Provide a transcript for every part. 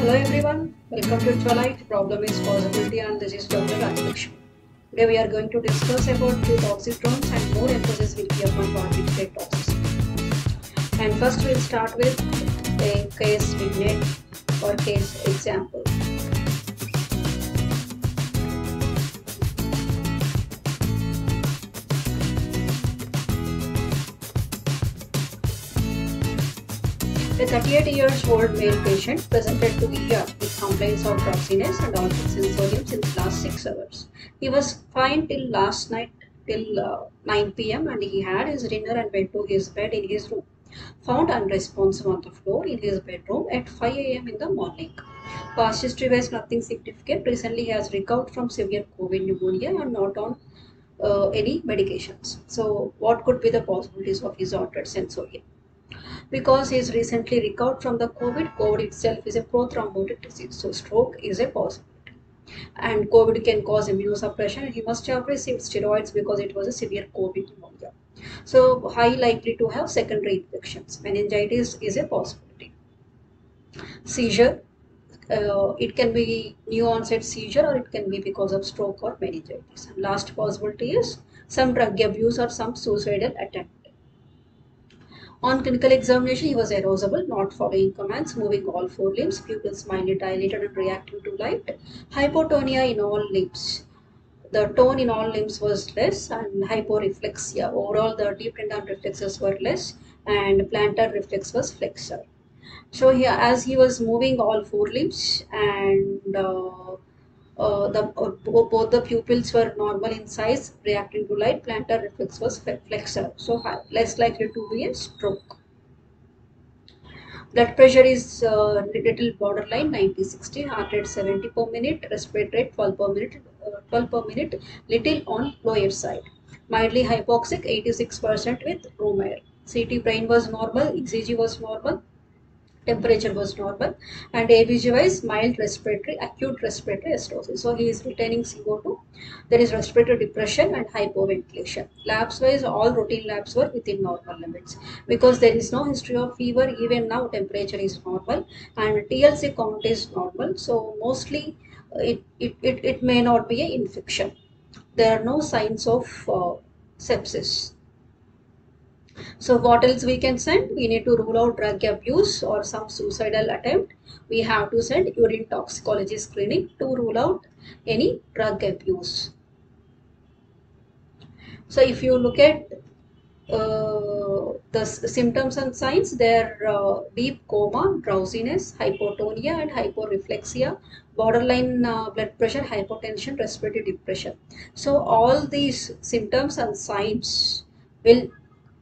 Hello everyone, welcome to Twilight. Problem is possibility and this is Dr. Rajlakshmi. Today we are going to discuss about two toxicromes and more emphasis will be upon barbiturate toxicity. And first we'll start with a case vignette or case example. A 38-year-old male patient presented to ER with complaints of drowsiness and altered sensorium since last 6 hours. He was fine till last night till 9 p.m. and he had his dinner and went to his bed in his room. Found unresponsive on the floor in his bedroom at 5 a.m. in the morning. Past history was nothing significant. Recently he has recovered from severe COVID pneumonia and not on any medications. So what could be the possibilities of his altered sensorium? Because he is recently recovered from the COVID. COVID itself is a prothrombotic disease, so stroke is a possibility. And COVID can cause immunosuppression. He must have received steroids because it was a severe COVID pneumonia. So high likely to have secondary infections. Meningitis is a possibility. Seizure, it can be new onset seizure or it can be because of stroke or meningitis. And last possibility is some drug abuse or some suicidal attempt. On clinical examination, he was arousable, not following commands, moving all four limbs, pupils mildly dilated and reacting to light, hypotonia in all limbs. The tone in all limbs was less and hyporeflexia. Overall, the deep tendon reflexes were less and plantar reflex was flexor. So here, as he was moving all four limbs and both the pupils were normal in size, reacting to light, plantar reflex was flexor. So less likely to be a stroke. Blood pressure is little borderline 90-60, heart rate 70 per minute, respiratory rate 12 per minute, little on lower side. Mildly hypoxic 86% with room air. CT brain was normal, ECG was normal, temperature was normal, and ABG wise mild respiratory, acute respiratory acidosis. So he is retaining CO2. There is respiratory depression and hypoventilation. Labs wise, all routine labs were within normal limits because there is no history of fever. Even now, temperature is normal and TLC count is normal. So mostly, it may not be an infection. There are no signs of sepsis. So what else we can send? We need to rule out drug abuse or some suicidal attempt. We have to send urine toxicology screening to rule out any drug abuse. So if you look at the symptoms and signs, they're deep coma, drowsiness, hypotonia and hyporeflexia, borderline blood pressure, hypotension, respiratory depression. So all these symptoms and signs will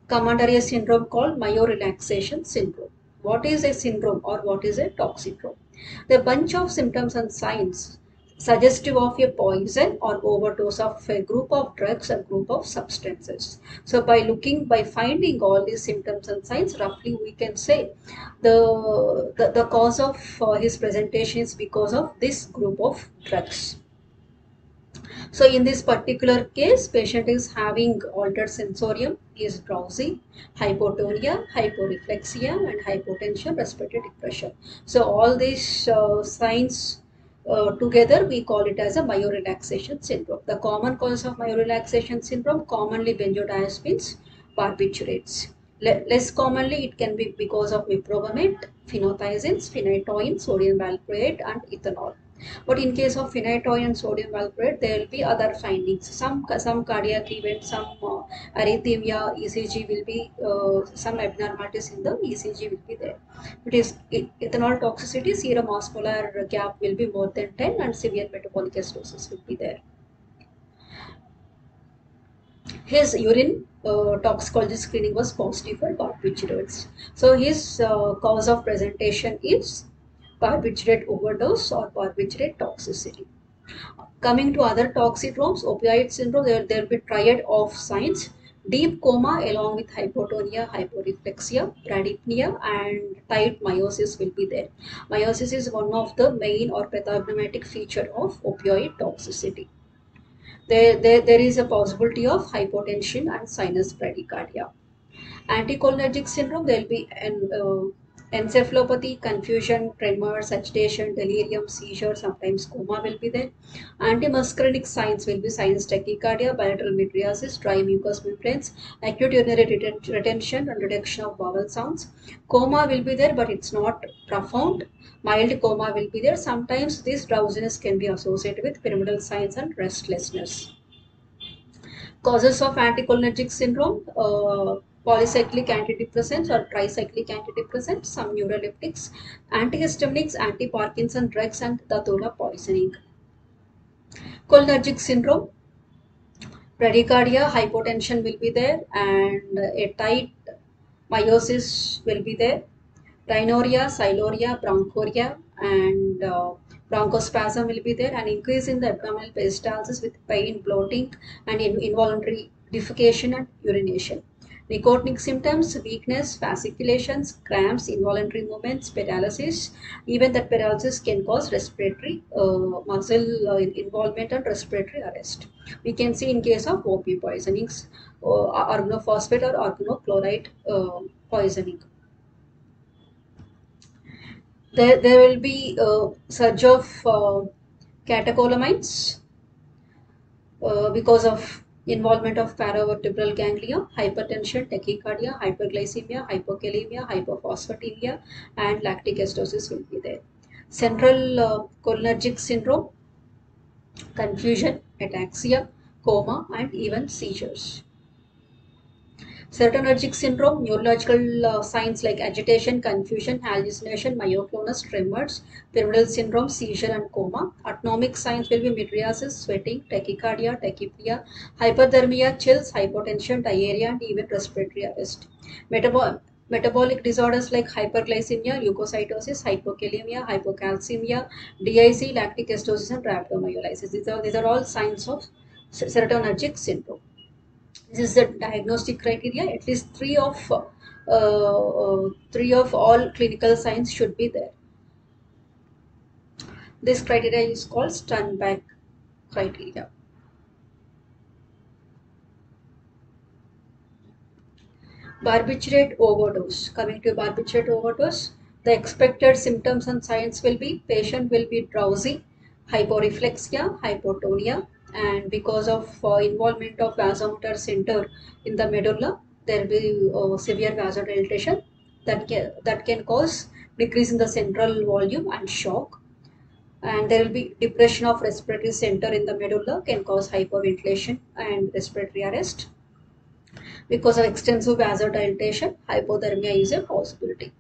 come under a syndrome called myorelaxation syndrome. What is a syndrome or what is a toxicrome? The bunch of symptoms and signs suggestive of a poison or overdose of a group of drugs or group of substances. So by finding all these symptoms and signs, roughly we can say the cause of his presentation is because of this group of drugs. So in this particular case, patient is having altered sensorium, he is drowsy, hypotonia, hyporeflexia and hypotension, respiratory depression. So all these signs together we call it as a myorelaxation syndrome. The common cause of myorelaxation syndrome, commonly benzodiazepines, barbiturates. Less commonly it can be because of meprobamate, phenothiazines, phenytoin, sodium valproate and ethanol. But in case of phenytoin and sodium valproate, there will be other findings. Some cardiac event, some arrhythmia, ECG will be some abnormalities in the ECG will be there. It is ethanol toxicity, serum osmolar gap will be more than 10, and severe metabolic acidosis will be there. His urine toxicology screening was positive for barbiturates. So his cause of presentation is barbiturate overdose or barbiturate toxicity. Coming to other toxicromes, opioid syndrome, there will be triad of signs. Deep coma along with hypotonia, hyporeflexia, bradypnea and tight meiosis will be there. Meiosis is one of the main or pathognomonic feature of opioid toxicity. There is a possibility of hypotension and sinus bradycardia. Anticholinergic syndrome, there will be an Encephalopathy, confusion, tremors, agitation, delirium, seizure, sometimes coma will be there. Antimuscarinic signs will be signs tachycardia, bilateral mydriasis, dry mucous membranes, acute urinary retention and reduction of vowel sounds. Coma will be there, but it's not profound. Mild coma will be there. Sometimes this drowsiness can be associated with pyramidal signs and restlessness. Causes of anticholinergic syndrome, polycyclic antidepressants or tricyclic antidepressants, some neuroleptics, antihistaminics, anti-Parkinson drugs, and datura poisoning. Cholinergic syndrome, bradycardia, hypotension will be there, and a tight meiosis will be there. Rhinorrhea, siluria, bronchoria, and bronchospasm will be there. An increase in the abdominal peristalsis with pain, bloating, and involuntary defecation and urination. Nicotinic symptoms, weakness, fasciculations, cramps, involuntary movements, paralysis. Even that paralysis can cause respiratory muscle involvement and respiratory arrest. We can see in case of OP poisonings, organophosphate or organochloride poisoning. There will be a surge of catecholamines because of involvement of paravertebral ganglia, hypertension, tachycardia, hyperglycemia, hypokalemia, hypophosphatemia, and lactic acidosis will be there. Central cholinergic syndrome, confusion, ataxia, coma, and even seizures. Serotonergic syndrome, neurological signs like agitation, confusion, hallucination, myoclonus, tremors, pyramidal syndrome, seizure, and coma. Autonomic signs will be mydriasis, sweating, tachycardia, tachypnea, hyperthermia, chills, hypotension, diarrhea, and even respiratory arrest. Metabolic disorders like hyperglycemia, leukocytosis, hypokalemia, hypocalcemia, DIC, lactic acidosis, and rhabdomyolysis. These are all signs of serotonergic syndrome. This is the diagnostic criteria. At least three of all clinical signs should be there. This criteria is called Sternberg criteria. Barbiturate overdose. Coming to barbiturate overdose, the expected symptoms and signs will be patient will be drowsy, hyporeflexia, hypotonia, and because of involvement of vasomotor center in the medulla, there will be severe vasodilatation that can cause decrease in the central volume and shock. And there will be depression of respiratory center in the medulla, can cause hyperventilation and respiratory arrest. Because of extensive vasodilatation, hypothermia is a possibility.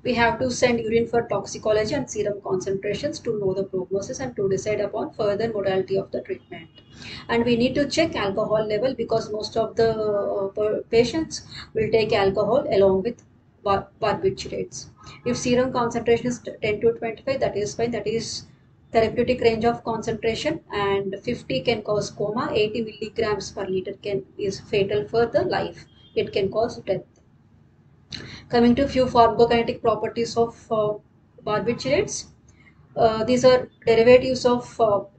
We have to send urine for toxicology and serum concentrations to know the prognosis and to decide upon further modality of the treatment. And we need to check alcohol level because most of the patients will take alcohol along with barbiturates. If serum concentration is 10 to 25, that is fine. That is therapeutic range of concentration, and 50 can cause coma. 80 milligrams per liter is fatal for the life. It can cause death. Coming to few pharmacokinetic properties of barbiturates. These are derivatives of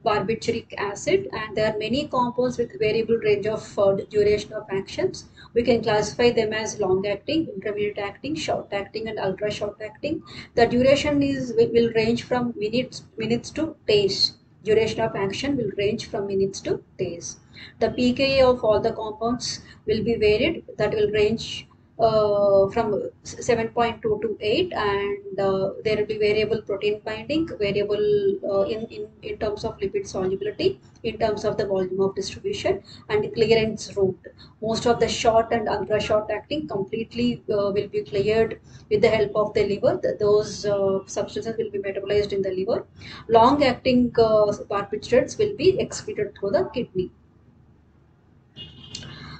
barbituric acid, and there are many compounds with variable range of duration of actions. We can classify them as long acting, intermediate acting, short acting, and ultra short acting. The duration will range from minutes to days. Duration of action will range from minutes to days. The pKa of all the compounds will be varied. That will range from 7.2 to 8, and there will be variable protein binding, variable in terms of lipid solubility, in terms of the volume of distribution, and clearance route. Most of the short and ultra short acting completely will be cleared with the help of the liver. Those substances will be metabolized in the liver. Long acting barbiturates will be excreted through the kidney.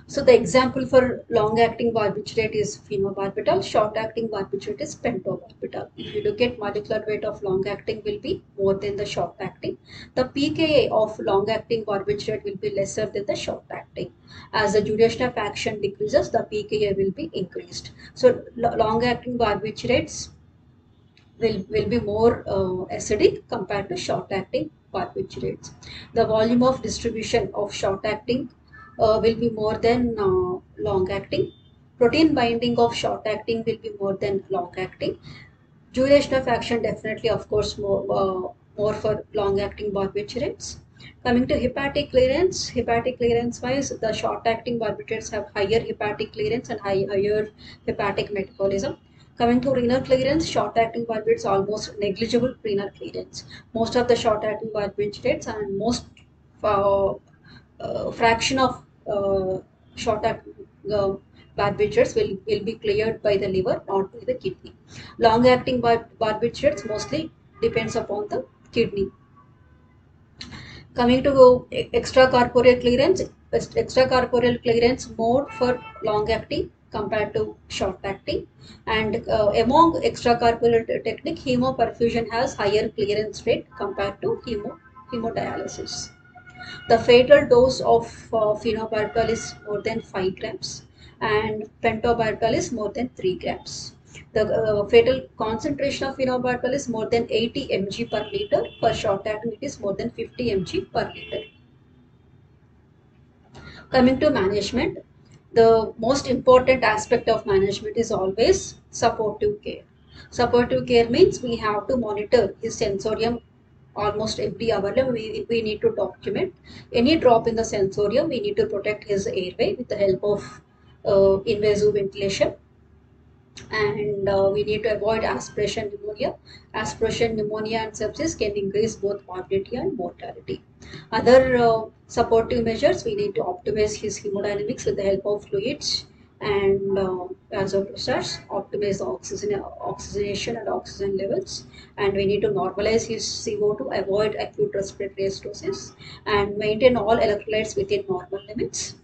So the example for long-acting barbiturate is phenobarbital, short-acting barbiturate is pentobarbital. If you look at molecular weight of long-acting will be more than the short-acting. The pKa of long-acting barbiturate will be lesser than the short-acting. As the duration of action decreases, the pKa will be increased. So long-acting barbiturates will be more acidic compared to short-acting barbiturates. The volume of distribution of short-acting will be more than long-acting. Protein binding of short acting will be more than long acting. Duration of action definitely, of course, more for long-acting barbiturates. Coming to hepatic clearance wise, the short-acting barbiturates have higher hepatic clearance and higher hepatic metabolism. Coming to renal clearance, short-acting barbiturates almost negligible renal clearance. Most of the short-acting barbiturates and most uh, fraction of short-acting barbiturates will be cleared by the liver, not by the kidney. Long-acting barbiturates mostly depends upon the kidney. Coming to extracorporeal clearance more for long-acting compared to short-acting. And among extracorporeal technique, hemoperfusion has higher clearance rate compared to hemodialysis. The fatal dose of phenobarbital is more than 5 grams and pentobarbital is more than 3 grams. The fatal concentration of phenobarbital is more than 80 mg per liter. For short acting, it is more than 50 mg per liter. Coming to management, the most important aspect of management is always supportive care. Supportive care means we have to monitor his sensorium almost every hour. We need to document any drop in the sensorium. We need to protect his airway with the help of invasive ventilation, and we need to avoid aspiration pneumonia. Aspiration pneumonia and sepsis can increase both morbidity and mortality. Other supportive measures, we need to optimize his hemodynamics with the help of fluids and vasopressors, optimize the oxygenation and oxygen levels, and we need to normalize his CO2, avoid acute respiratory acidosis, and maintain all electrolytes within normal limits,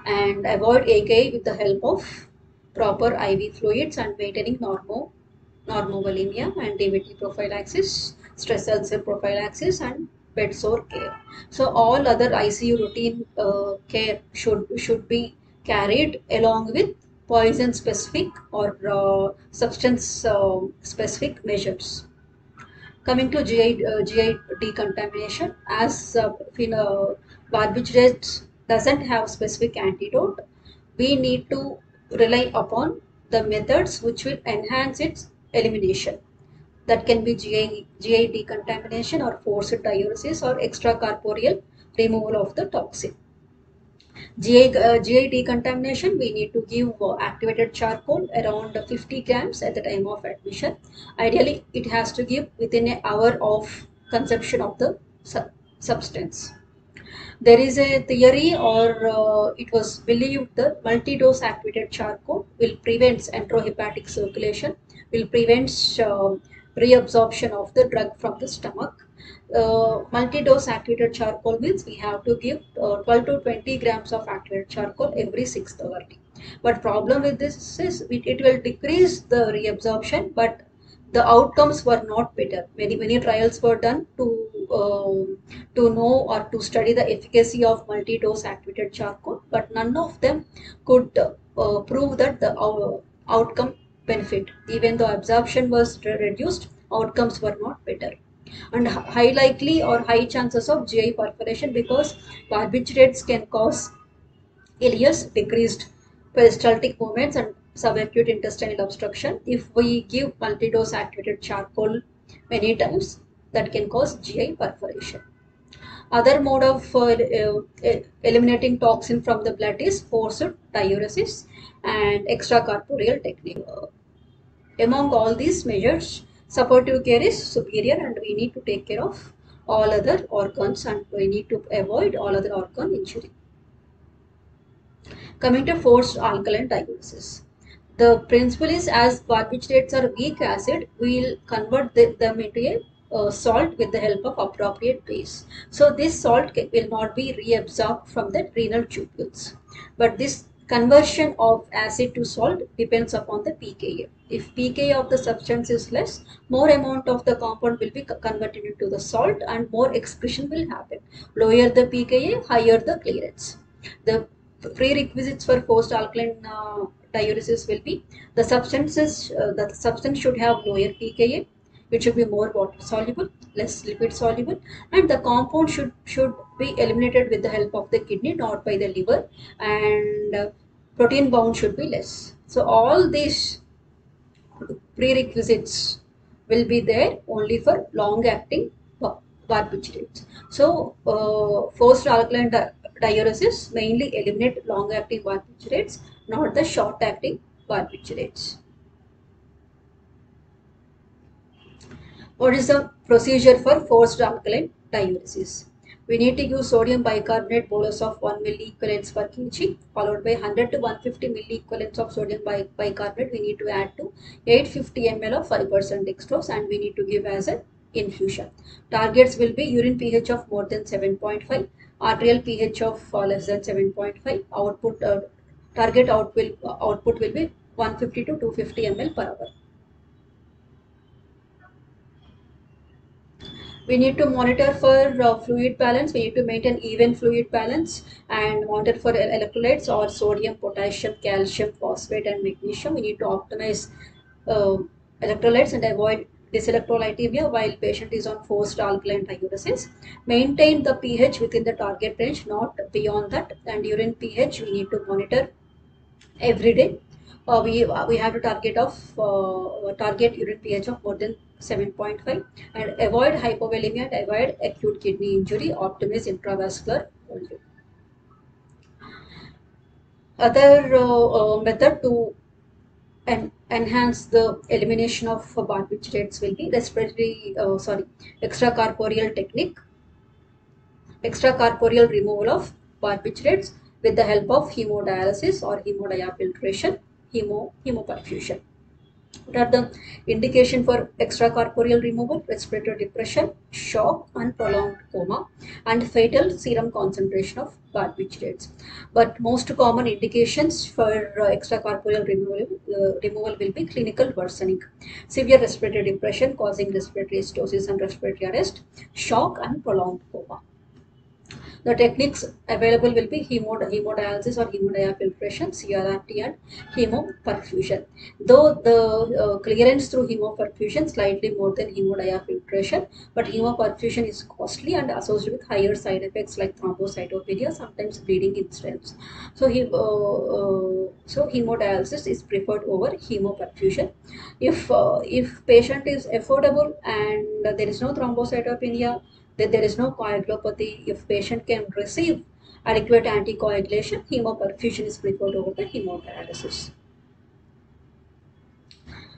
and avoid AKI with the help of proper IV fluids and maintaining normovolemia and DVT prophylaxis, stress ulcer prophylaxis, and bed sore care. So all other ICU routine care should be carried along with poison specific or substance specific measures. Coming to GI decontamination, as barbiturates doesn't have specific antidote, we need to rely upon the methods which will enhance its elimination. That can be GI decontamination or forced diuresis or extracorporeal removal of the toxin. GI decontamination, we need to give activated charcoal around 50 grams at the time of admission. Ideally, it has to give within an hour of consumption of the substance. There is a theory, or it was believed, that multi-dose activated charcoal will prevent enterohepatic circulation, will prevent reabsorption of the drug from the stomach. Multi-dose activated charcoal means we have to give 12 to 20 grams of activated charcoal every 6th hour. But problem with this is it will decrease the reabsorption, but the outcomes were not better. Many trials were done to know or to study the efficacy of multi-dose activated charcoal, but none of them could prove that the outcome benefit. Even though absorption was reduced, outcomes were not better. And high likely or high chances of GI perforation, because barbiturates can cause ileus, decreased peristaltic movements, and subacute intestinal obstruction. If we give multi-dose activated charcoal many times, that can cause GI perforation. Other mode of eliminating toxin from the blood is forced diuresis and extracorporeal technique. Among all these measures, supportive care is superior, and we need to take care of all other organs, and we need to avoid all other organ injury. Coming to forced alkaline diuresis. The principle is, as barbiturates are weak acid, we will convert them into a salt with the help of appropriate base. So this salt will not be reabsorbed from the renal tubules. But this conversion of acid to salt depends upon the pKa. If pKa of the substance is less, more amount of the compound will be converted into the salt and more excretion will happen. Lower the pKa, higher the clearance. The prerequisites for forced alkaline diuresis will be the substance should have lower pKa, it should be more water soluble, less lipid soluble, and the compound should be eliminated with the help of the kidney, not by the liver, and protein bound should be less. So all these prerequisites will be there only for long acting barbiturates. So forced alkaline diuresis mainly eliminate long acting barbiturates, not the short acting barbiturates. What is the procedure for forced alkaline diuresis? We need to use sodium bicarbonate bolus of 1 milliequivalents per kg, followed by 100 to 150 milliequivalents of sodium bicarbonate. We need to add to 850 ml of 5% dextrose, and we need to give as an infusion. Targets will be urine pH of more than 7.5, arterial pH of less than 7.5. Target output will be 150 to 250 ml per hour. We need to monitor for fluid balance. We need to maintain even fluid balance and monitor for electrolytes or sodium, potassium, calcium, phosphate, and magnesium. We need to optimize uh, electrolytes and avoid dyselectrolytemia while patient is on forced alkaline diuresis. Maintain the pH within the target range, not beyond that. And urine pH we need to monitor every day. We have a target urine pH of more than 7.5 and avoid hypovolemia and avoid acute kidney injury. Optimize intravascular volume. Other method to enhance the elimination of barbiturates will be extracorporeal technique, extracorporeal removal of barbiturates with the help of hemodialysis or hemodiafiltration, hemoperfusion. What are the indication for extracorporeal removal? Respiratory depression, shock, and prolonged coma, and fatal serum concentration of barbiturates. But most common indications for extracorporeal removal will be clinical worsening, severe respiratory depression causing respiratory stenosis and respiratory arrest, shock, and prolonged coma. The techniques available will be hemodialysis or hemodiafiltration, CRRT, and hemoperfusion. Though the clearance through hemoperfusion slightly more than hemodiafiltration, but hemoperfusion is costly and associated with higher side effects like thrombocytopenia, sometimes bleeding incidents. So hemodialysis is preferred over hemoperfusion. If patient is affordable and there is no thrombocytopenia, that there is no coagulopathy, if patient can receive adequate anticoagulation, hemoperfusion is preferred over the hemodialysis.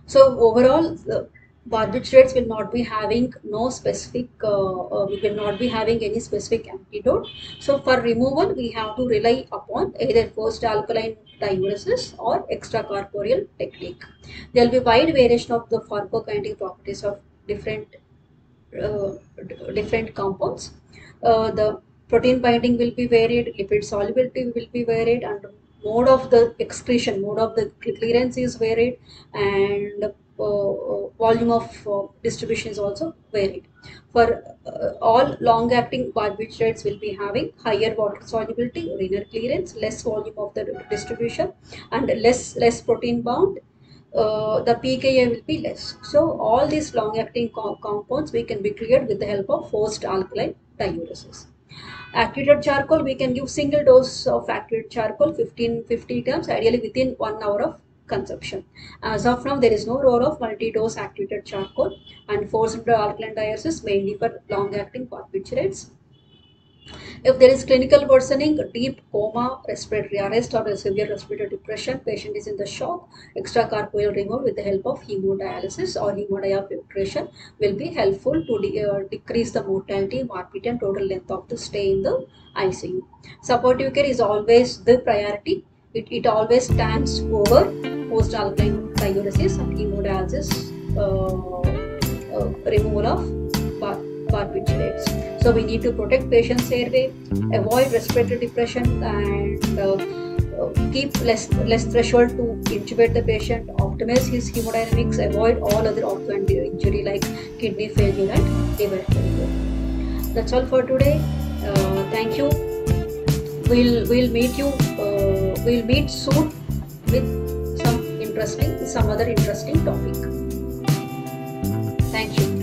So overall, the barbiturates will not be having we will not be having any specific antidote. So for removal, we have to rely upon either forced alkaline diuresis or extracorporeal technique. There will be wide variation of the pharmacokinetic properties of different compounds. The protein binding will be varied, lipid solubility will be varied, and mode of the excretion, mode of the clearance is varied, and volume of distribution is also varied. For all long-acting barbiturates will be having higher water solubility, renal clearance, less volume of the distribution, and less protein bound. The pKa will be less. So all these long-acting compounds we can be cleared with the help of forced alkaline diuresis. Activated charcoal, we can give single dose of activated charcoal 50 grams, ideally within 1 hour of consumption. As of now, there is no role of multi-dose activated charcoal, and forced alkaline diuresis mainly for long-acting barbiturates. If there is clinical worsening, deep coma, respiratory arrest, or a severe respiratory depression, patient is in the shock, extracorporeal removal with the help of hemodialysis or hemodiafiltration will be helpful to decrease the mortality, morbidity, and total length of the stay in the ICU. Supportive care is always the priority. It always stands over post alkaline diuresis and hemodialysis removal of barbiturates. So we need to protect patient's airway, avoid respiratory depression, and keep less threshold to intubate the patient, optimize his hemodynamics, avoid all other organ injury like kidney failure and liver failure. That's all for today. Thank you. We'll meet soon with some other interesting topic. Thank you.